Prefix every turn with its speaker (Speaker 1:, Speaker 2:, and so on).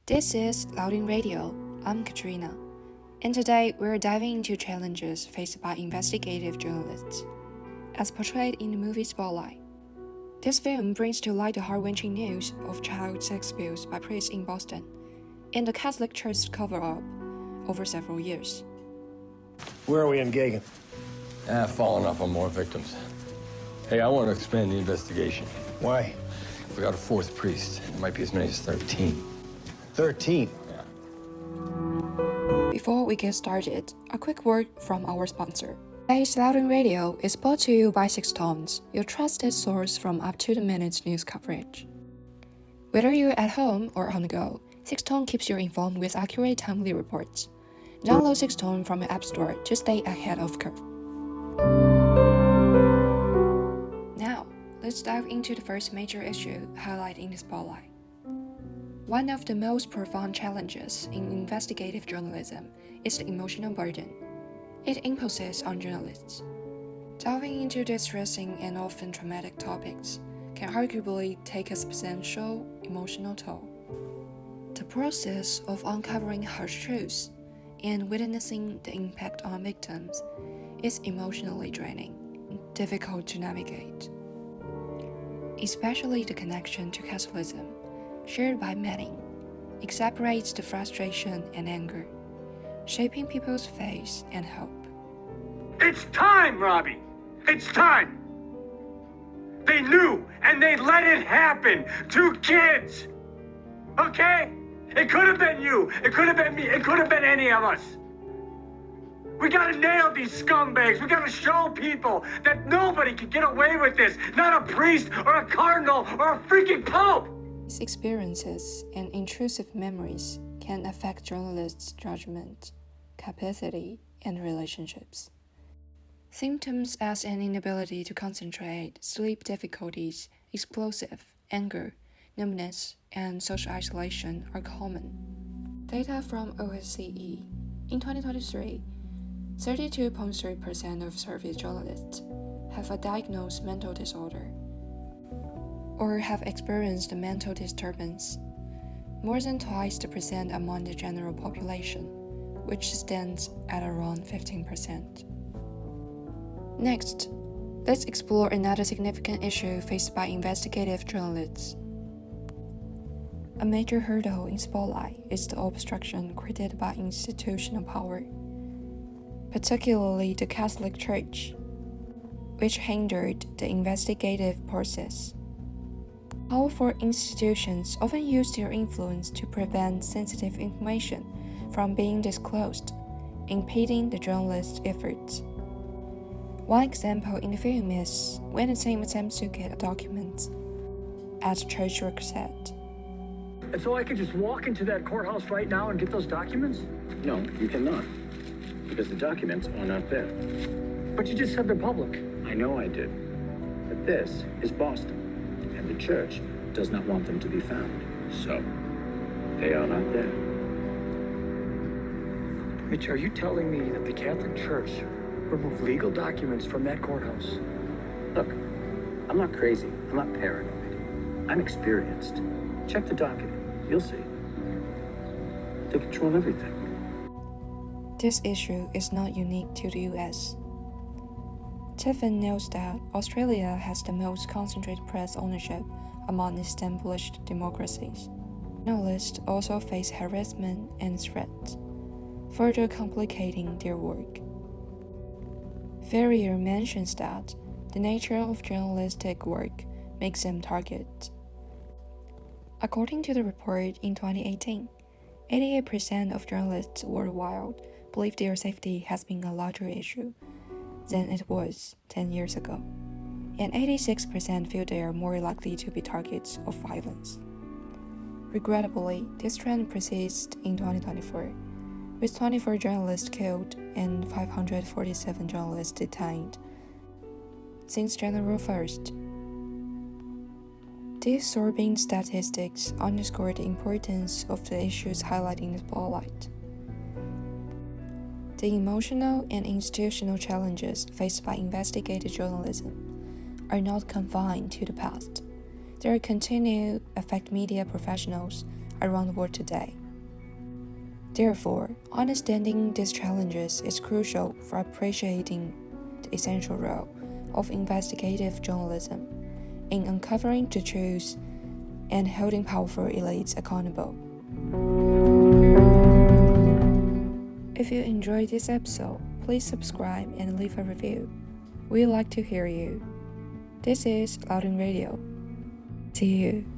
Speaker 1: This is Louding Radio. I'm Katrina, and today we're diving into challenges faced by investigative journalists, as portrayed in the movie Spotlight. This film brings to light the heart-wrenching news of child sex abuse by priests in Boston and the Catholic Church's cover-up over several years.
Speaker 2: Where are we in Gagan?
Speaker 3: Following up on more victims. Hey, I want to expand the investigation.
Speaker 2: Why?
Speaker 3: We got a fourth priest. It might be as many as 13.
Speaker 2: 13?
Speaker 3: Yeah.
Speaker 1: Before we get started, a quick word from our sponsor. Today's Louding Radio is brought to you by Six Tones, your trusted source from up-to-the-minute news coverage. Whether you're at home or on the go, Six Tone keeps you informed with accurate, timely reports. Download Six Tone from your app store to stay ahead of curve. Now, let's dive into the first major issue highlighted in the Spotlight. One of the most profound challenges in investigative journalism is the emotional burden it imposes on journalists. Delving into distressing and often traumatic topics can arguably take a substantial emotional toll. The process of uncovering harsh truths and witnessing the impact on victims is emotionally draining and difficult to navigate. Especially the connection to Catholicism, shared by many, exacerbates the frustration and anger, shaping people's faith and hope.
Speaker 4: It's time, Robbie! It's time! They knew, and they let it happen! 2 kids! Okay? It could have been you, it could have been me, it could have been any of us. We gotta nail these scumbags. We gotta show people that nobody can get away with this. Not a priest or a cardinal or a freaking pope.
Speaker 1: These experiences and intrusive memories can affect journalists' judgment, capacity, and relationships. Symptoms as an inability to concentrate, sleep difficulties, explosive anger, numbness, and social isolation are common. Data from OSCE. In 2023, 32.3% of surveyed journalists have a diagnosed mental disorder or have experienced a mental disturbance, more than twice the percent among the general population, which stands at around 15%. Next, let's explore another significant issue faced by investigative journalists. A major hurdle in Spotlight is the obstruction created by institutional power, particularly the Catholic Church, which hindered the investigative process. Powerful institutions often use their influence to prevent sensitive information from being disclosed, impeding the journalist's efforts. One example in the film is when a team attempts to get documents at church request.
Speaker 4: And so I could just walk into that courthouse right now and get those documents?
Speaker 5: No, you cannot. Because the documents are not there.
Speaker 4: But you just said they're public.
Speaker 5: I know I did. But this is Boston. And the church does not want them to be found. So, they are not there.
Speaker 4: Mitch, are you telling me that the Catholic Church removed legal documents from that courthouse?
Speaker 5: Look, I'm not crazy. I'm not paranoid. I'm experienced. Check the docket. You'll see. They control everything.
Speaker 1: This issue is not unique to the US. Tiffin notes that Australia has the most concentrated press ownership among established democracies. Journalists also face harassment and threats, further complicating their work. Ferrier mentions that the nature of journalistic work makes them targets. According to the report in 2018, 88% of journalists worldwide believe their safety has been a larger issue than it was 10 years ago, and 86% feel they are more likely to be targets of violence. Regrettably, this trend persists in 2024, with 24 journalists killed and 547 journalists detained since January 1st. These sobering statistics underscore the importance of the issues highlighted in the Spotlight. The emotional and institutional challenges faced by investigative journalism are not confined to the past. They continue to affect media professionals, around the world today. Therefore, understanding these challenges is crucial for appreciating the essential role of investigative journalism in uncovering the truth and holding powerful elites accountable. If you enjoyed this episode, please subscribe and leave a review. We'd like to hear you. This is Loudon Radio. See you.